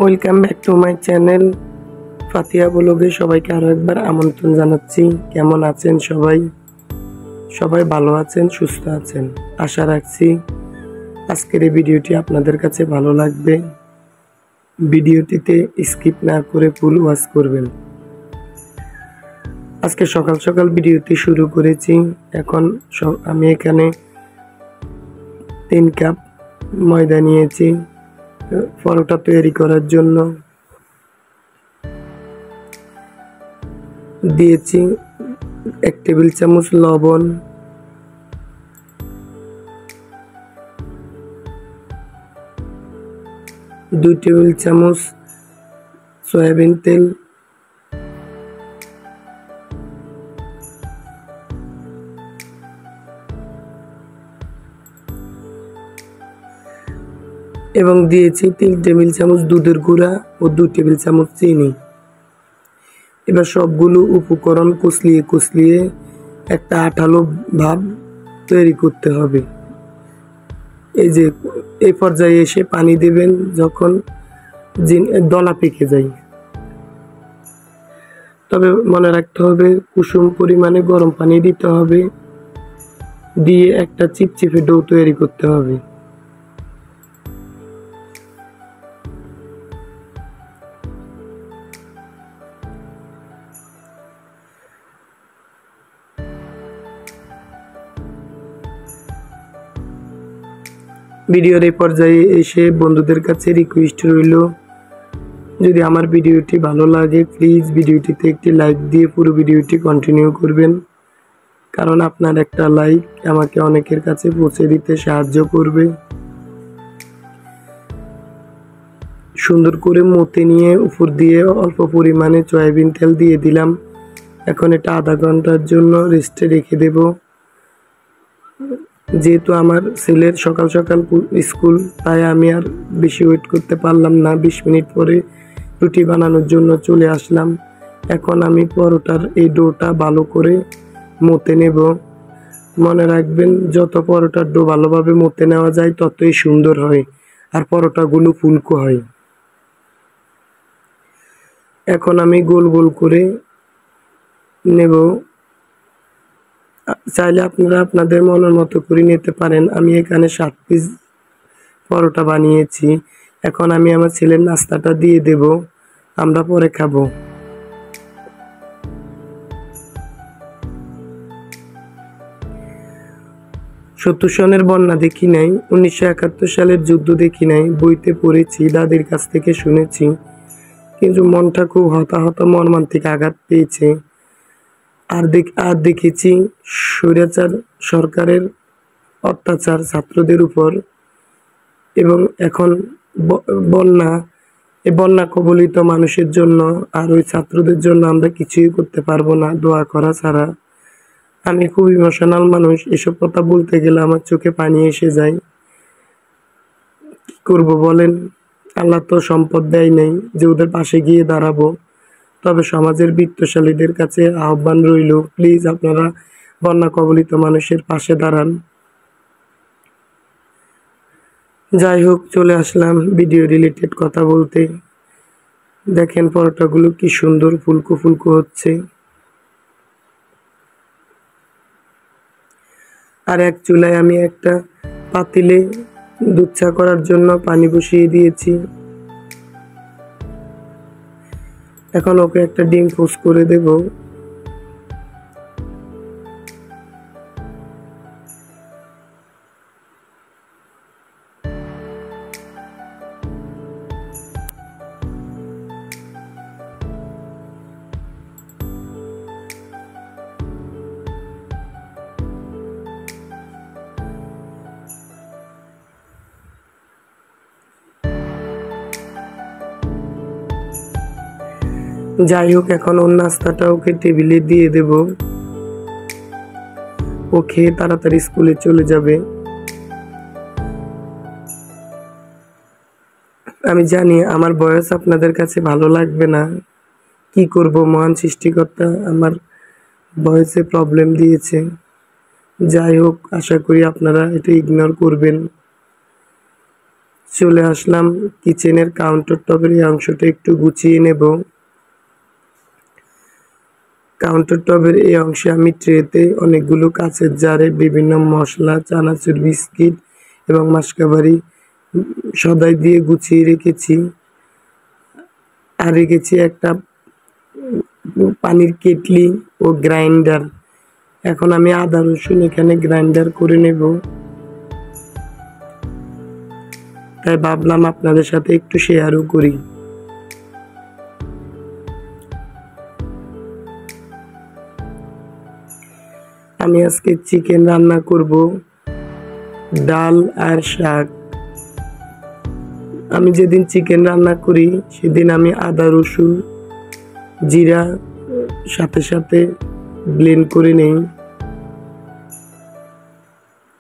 Welcome back to my channel Fatiha ব্লগে সবাইকে আরও একবার আমন্ত্রণ জানাচ্ছি। কেমন আছেন সবাই? সবাই ভালো আছেন, সুস্থ আছেন আশা রাখছি। আজকের এই ভিডিওটি আপনাদের কাছে ভালো লাগবে। ভিডিওটিতে স্কিপ না করে ফুল ওয়াচ করবেন। আজকে সকাল সকাল ভিডিওটি শুরু করেছি। এখন আমি এখানে 3 কাপ ময়দা নিয়েছি পরোটা তৈরি করার জন্য। দিয়েছি 1 টেবিল চামচ লবণ, 2 টেবিল চামচ সয়াবিন তেল, এবং দিয়েছি 3 টেবিল চামচ দুধের গুঁড়া ও 2 টেবিল চামচ চিনি। এবার সবগুলো উপকরণ কুচলিয়ে একটা আঠালো ভাব তৈরি করতে হবে। এই পর্যায়ে এসে পানি দেবেন যখন দলা পেকে যায়। তবে মনে রাখতে হবে কুসুম পরিমাণে গরম পানি দিতে হবে, দিয়ে একটা চিপচিপে ডো তৈরি করতে হবে। ভিডিওর এই পর্যায়ে এসে বন্ধুদের কাছে রিকোয়েস্ট রইল, যদি আমার ভিডিওটি ভালো লাগে প্লিজ ভিডিওটিতে একটি লাইক দিয়ে পুরো ভিডিওটি কন্টিনিউ করবেন, কারণ আপনার একটা লাইক আমাকে অনেকের কাছে পৌঁছে দিতে সাহায্য করবে। সুন্দর করে মতে নিয়ে উপর দিয়ে অল্প পরিমাণে সয়াবিন তেল দিয়ে দিলাম। এখন এটা আধা ঘন্টার জন্য রেস্টে রেখে দেব। যেহেতু আমার ছেলের সকাল সকাল স্কুল, তাই আমি আর বেশি ওয়েট করতে পারলাম না। 20 মিনিট পরে রুটি বানানোর জন্য চলে আসলাম। এখন আমি পরোটার এই ডোটা ভালো করে মতে নেব। মনে রাখবেন যত পরোটার ডো ভালোভাবে মতে নেওয়া যায় ততই সুন্দর হয় আর পরোটাগুলো ফুলকো হয়। এখন আমি গোল গোল করে নেব। চাইলে আপনারা আপনাদের মনের মতো করে নিতে পারেন। আমি এখানে 7 পিস পরোটা বানিয়েছি। এখন আমি আমার ছেলের নাস্তাটা দিয়ে দেব, আমরা পরে খাবো। সত্তর সনের বন্যা দেখি নাই, 1971 সালের যুদ্ধ দেখি নাই, বইতে পড়েছি, দাদির কাছ থেকে শুনেছি, কিন্তু মনটা খুব হতাহত মর্মান্তিক আঘাত পেয়েছে। আর দেখেছি স্বৈরাচার সরকারের অত্যাচার ছাত্রদের উপর। এবং এখন বন্যা কবলিত মানুষের জন্য আর ওই ছাত্রদের জন্য আমরা কিছুই করতে পারবো না দোয়া করা ছাড়া। আমি খুব ইমোশনাল মানুষ, এসব কথা বলতে গেলে আমার চোখে পানি এসে যায়। কি করব বলেন? আল্লাহ তো সম্পদ দেয় নাই যে ওদের পাশে গিয়ে দাঁড়াবো। তবে সমাজের বিত্তশালীদের কাছে আহ্বান রইল, প্লিজ আপনারা বন্যা কবলিত মানুষের পাশে দাঁড়ান। যাই হোক, চলে আসলাম ভিডিও রিলেটেড কথা বলতে। দেখেন পরোটাগুলো কি সুন্দর ফুলকো ফুলকো হচ্ছে। আর এক চুলায় আমি একটা পাতিলে দুধ চা করার জন্য পানি বসিয়ে দিয়েছি। এখন ওকে একটা ডিম পোস্ট করে দেব। যাই হোক, এখন ওর নাস্তাটা ওকে টেবিলে দিয়ে দেব। ও খেয়ে তাড়াতাড়ি স্কুলে চলে যাবে। আমি জানি আমার বয়স আপনাদের কাছে ভালো লাগবে না, কি করব, মহান সৃষ্টিকর্তা আমার ভয়েসে প্রবলেম দিয়েছে। যাই হোক, আশা করি আপনারা এটা ইগনোর করবেন। চলে আসলাম কিচেনের কাউন্টার টপের এই অংশটা একটু গুছিয়ে নেব। কাউন্টার টপের এই অংশে আমি ট্রেতে অনেকগুলো কাঁচের জারে বিভিন্ন মশলা, চানাচুর, বিস্কিট এবং মাসকাবারি সদাই দিয়ে গুছিয়ে রেখেছি। আর রেখেছি একটা পানির কেটলি ও গ্রাইন্ডার। এখন আমি আদা রসুন এখানে গ্রাইন্ডার করে নেব, তাই ভাবলাম আপনাদের সাথে একটু শেয়ারও করি। আমি আজকে চিকেন রান্না করব, ডাল আর শাক। আমি যেদিন চিকেন রান্না করি সেদিন আমি আদা রসুন জিরা সাথে সাথে ব্লেন্ড করে নেই।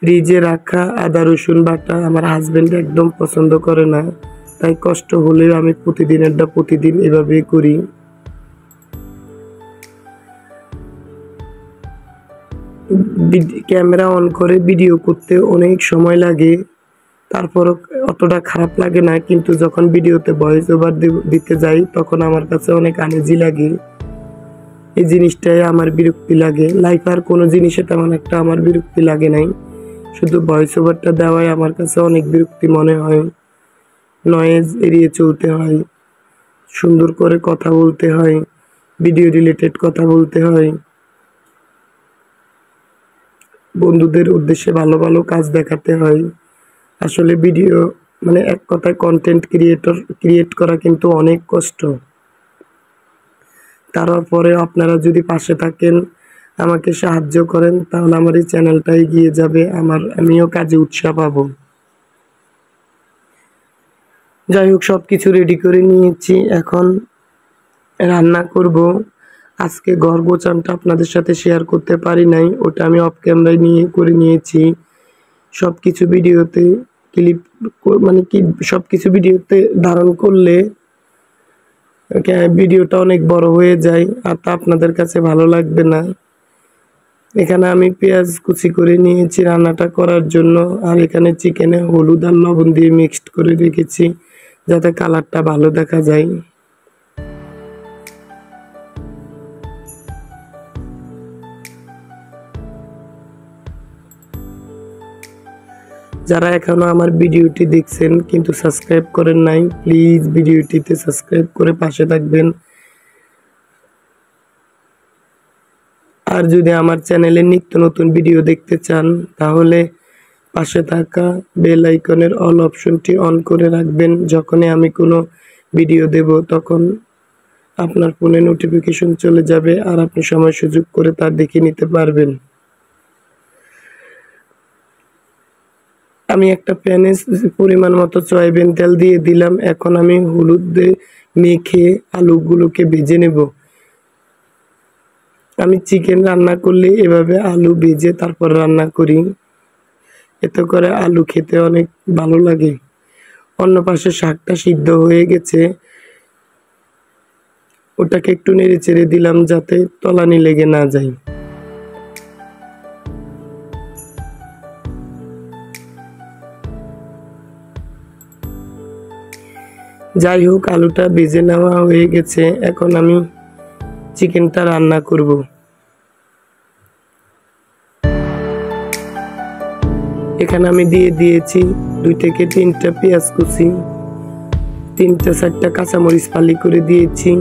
ফ্রিজে রাখা আদা রসুন বাটা আমার হাজবেন্ড একদম পছন্দ করে না, তাই কষ্ট হলেও আমি প্রতিদিন এভাবেই করি। ক্যামেরা অন করে ভিডিও করতে অনেক সময় লাগে, তারপরও অতটা খারাপ লাগে না, কিন্তু যখন ভিডিওতে ভয়েস ওভার দিতে যাই তখন আমার কাছে অনেক আনইজি লাগে। এই জিনিসটাই আমার বিরক্তি লাগে। লাইফ আর কোনো জিনিসে তেমন একটা আমার বিরক্তি লাগে নাই, শুধু ভয়েস ওভারটা দেওয়াই আমার কাছে অনেক বিরক্তি মনে হয়। নয়েজ এড়িয়ে চলতে হয়, সুন্দর করে কথা বলতে হয়, ভিডিও রিলেটেড কথা বলতে হয়, বন্ধুদের উদ্দেশ্যে ভালো ভালো কাজ দেখাতে হয়। আসলে ভিডিও মানে এক কথায় কন্টেন্ট ক্রিয়েট করা কিন্তু অনেক কষ্ট। তারপরে আপনারা যদি পাশে থাকেন, আমাকে সাহায্য করেন, তাহলে আমার এই চ্যানেলটা এগিয়ে যাবে, আমিও কাজে উৎসাহ পাবো। যাই হোক, সব কিছু রেডি করে নিয়েছি, এখন রান্না করব। আজকে ঘর গোছানটা আপনাদের সাথে শেয়ার করতে পারি নাই, ওটা আমি অফ ক্যামেরায় করে নিয়েছি। সব কিছু ভিডিওতে ক্লিপ মানে কি সব কিছু ভিডিওতে ধারণ করলে ভিডিওটা অনেক বড় হয়ে যায়, আর তা আপনাদের কাছে ভালো লাগবে না। এখানে আমি পেঁয়াজ কুচি করে নিয়েছি রান্নাটা করার জন্য, আর এখানে চিকেনে হলুদ আর লবণ দিয়ে মিক্সড করে রেখেছি যাতে কালারটা ভালো দেখা যায়। যারা এখনো আমার ভিডিওটি দেখছেন কিন্তু সাবস্ক্রাইব করেন নাই, প্লিজ ভিডিওটিতে সাবস্ক্রাইব করে পাশে থাকবেন। আর যদি আমার চ্যানেলে নিত্য নতুন ভিডিও দেখতে চান তাহলে পাশে থাকা বেল আইকনের অল অপশনটি অন করে রাখবেন। যখনই আমি কোনো ভিডিও দেব তখন আপনার ফোনে নোটিফিকেশন চলে যাবে, আর আপনি সময় সুযোগ করে তা দেখে নিতে পারবেন। আমি একটা প্যানে পরিমাণ মতো সয়াবিন তেল দিয়ে দিলাম। এখন আমি হলুদ দিয়ে মেখে আলুগুলোকে ভেজে নেব। আমি চিকেন রান্না করলে এভাবে আলু ভেজে তারপর রান্না করি, এতে করে আলু খেতে অনেক ভালো লাগে। অন্য পাশে শাকটা সিদ্ধ হয়ে গেছে, ওটাকে একটু নেড়ে চেড়ে দিলাম যাতে তলানি লেগে না যায়। যাই হোক, আলুটা ভেজে নেওয়া হয়ে গেছে, এখন আমি চিকেনটা রান্না করব। এখানে আমি দিয়ে দিয়েছি 2 থেকে 3টা পেঁয়াজ কুচি, 3-4টা কাঁচামরিচ ফালি করে দিয়েছি,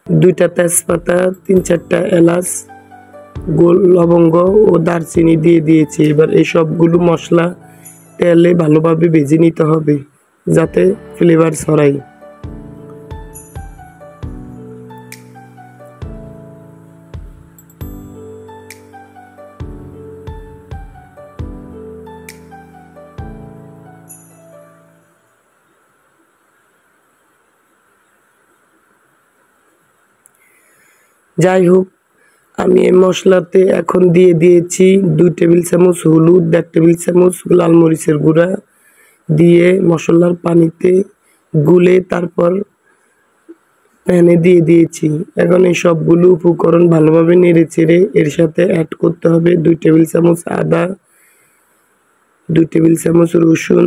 দুইটা তেজপাতা, 3-4টা এলাচ, গোল লবঙ্গ ও দারচিনি দিয়ে দিয়েছি। এবার এই সবগুলো মশলা তেলে ভালোভাবে ভেজে নিতে হবে যাতে ফ্লেভার ছড়ায়। যাই হোক, আমি এই মশলাতে এখন দিয়ে দিয়েছি 2 টেবিল চামচ হলুদ, 1.5 টেবিল চামচ লাল মরিচের গুঁড়া দিয়ে মশলার পানিতে গুলে তারপর প্যানে দিয়ে দিয়েছি। এখন এই সবগুলো উপকরণ ভালোভাবে নেড়ে চেড়ে এর সাথে অ্যাড করতে হবে 2 টেবিল চামচ আদা, 2 টেবিল চামচ রসুন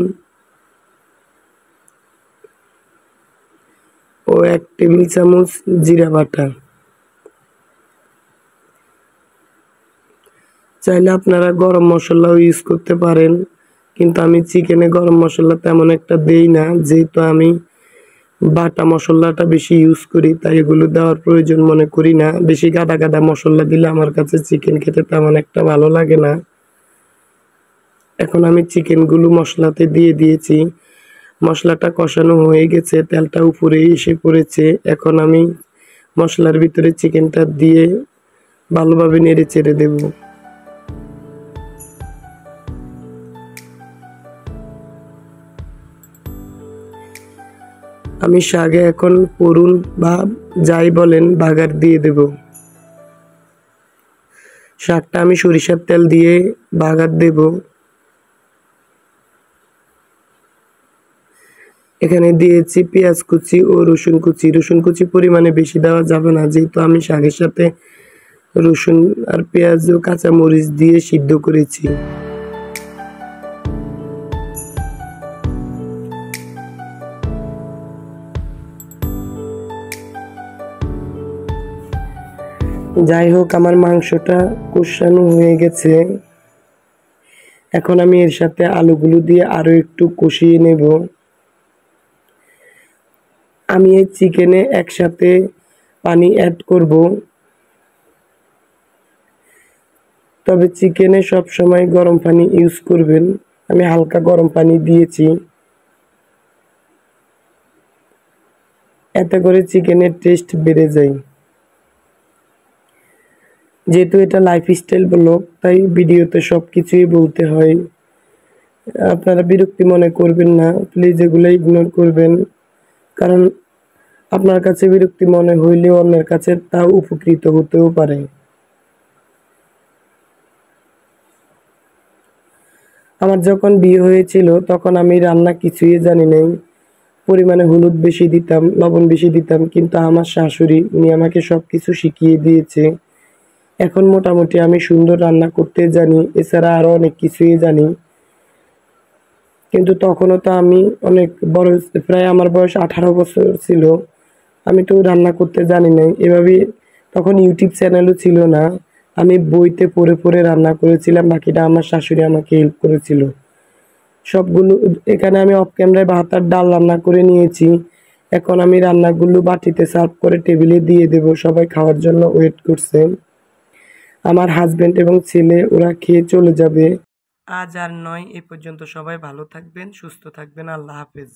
ও 1 টেবিল চামচ জিরা বাটা। চাইলে আপনারা গরম মশলাও ইউজ করতে পারেন, কিন্তু আমি চিকেনে গরম মশলা তেমন একটা দেই না, যেহেতু আমি বাটা মশলাটা বেশি ইউজ করি, তাই এগুলো দেওয়ার প্রয়োজন মনে করি না। বেশি গাদা গাদা মশলা দিলে আমার কাছে চিকেন খেতে তেমন একটা ভালো লাগে না। এখন আমি চিকেনগুলো মশলাতে দিয়ে দিয়েছি। মশলাটা কষানো হয়ে গেছে, তেলটা উপরে এসে পড়েছে। এখন আমি মশলার ভিতরে চিকেনটা দিয়ে ভালোভাবে নেড়ে চেড়ে দেব। আমি শাকে এখন পুরুন বা যাই বলেন বাগার দিয়ে দেব। শাকটা আমি সরিষার তেল দিয়ে বাগার দেব। এখানে দিয়েছি পেঁয়াজ কুচি ও রসুন কুচি। রসুন কুচি পরিমাণে বেশি দেওয়া যাবে না, যেহেতু আমি শাকের সাথে রসুন আর পেঁয়াজ ও কাঁচামরিচ দিয়ে সিদ্ধ করেছি। যাই হোক, আমার মাংসটা কষানো হয়ে গেছে। এখন আমি এর সাথে আলুগুলো দিয়ে আরো একটু কষিয়ে নেব। আমি এই চিকেনে একসাথে পানি অ্যাড করব, তবে চিকেনে সব সময় গরম পানি ইউজ করবেন। আমি হালকা গরম পানি দিয়েছি, এতে করে চিকেনের টেস্ট বেড়ে যায়। যেহেতু এটা লাইফস্টাইল ব্লগ, তাই ভিডিওতে সব কিছুই বলতে হয়। আপনারা বিরক্তি মনে করবেন না, প্লিজ এগুলো ইগনোর করবেন, কারণ আপনার কাছে বিরক্তি মনে হইলেও অন্যের কাছে তা উপকৃত হতেও পারে। আমার যখন বিয়ে হয়েছিল তখন আমি রান্না কিছুই জানি নাই। পরিমাণে হলুদ বেশি দিতাম, লবণ বেশি দিতাম, কিন্তু আমার শাশুড়ি উনি আমাকে সব কিছু শিখিয়ে দিয়েছে। এখন মোটামুটি আমি সুন্দর রান্না করতে জানি, এছাড়া আরো অনেক কিছুই জানি। কিন্তু তখনও তো আমি অনেক বড়, প্রায় আমার বয়স 18 বছর ছিল। আমি তো রান্না করতে জানি নাই। এভাবে তখন ইউটিউব চ্যানেলও ছিল না। আমি বইতে পড়ে পড়ে রান্না করেছিলাম, বাকিটা আমার শাশুড়ি আমাকে হেল্প করেছিল। সবগুলো এখানে আমি অফ ক্যামেরায় ভাত আর ডাল রান্না করে নিয়েছি। এখন আমি রান্নাগুলো বাটিতে সার্ভ করে টেবিলে দিয়ে দেব। সবাই খাওয়ার জন্য ওয়েট করছে। আমার হাজবেন্ড এবং ছেলে ওরা খেয়ে চলে যাবে। আজ আর নয়, এ পর্যন্ত। সবাই ভালো থাকবেন, সুস্থ থাকবেন। আল্লাহ হাফেজ।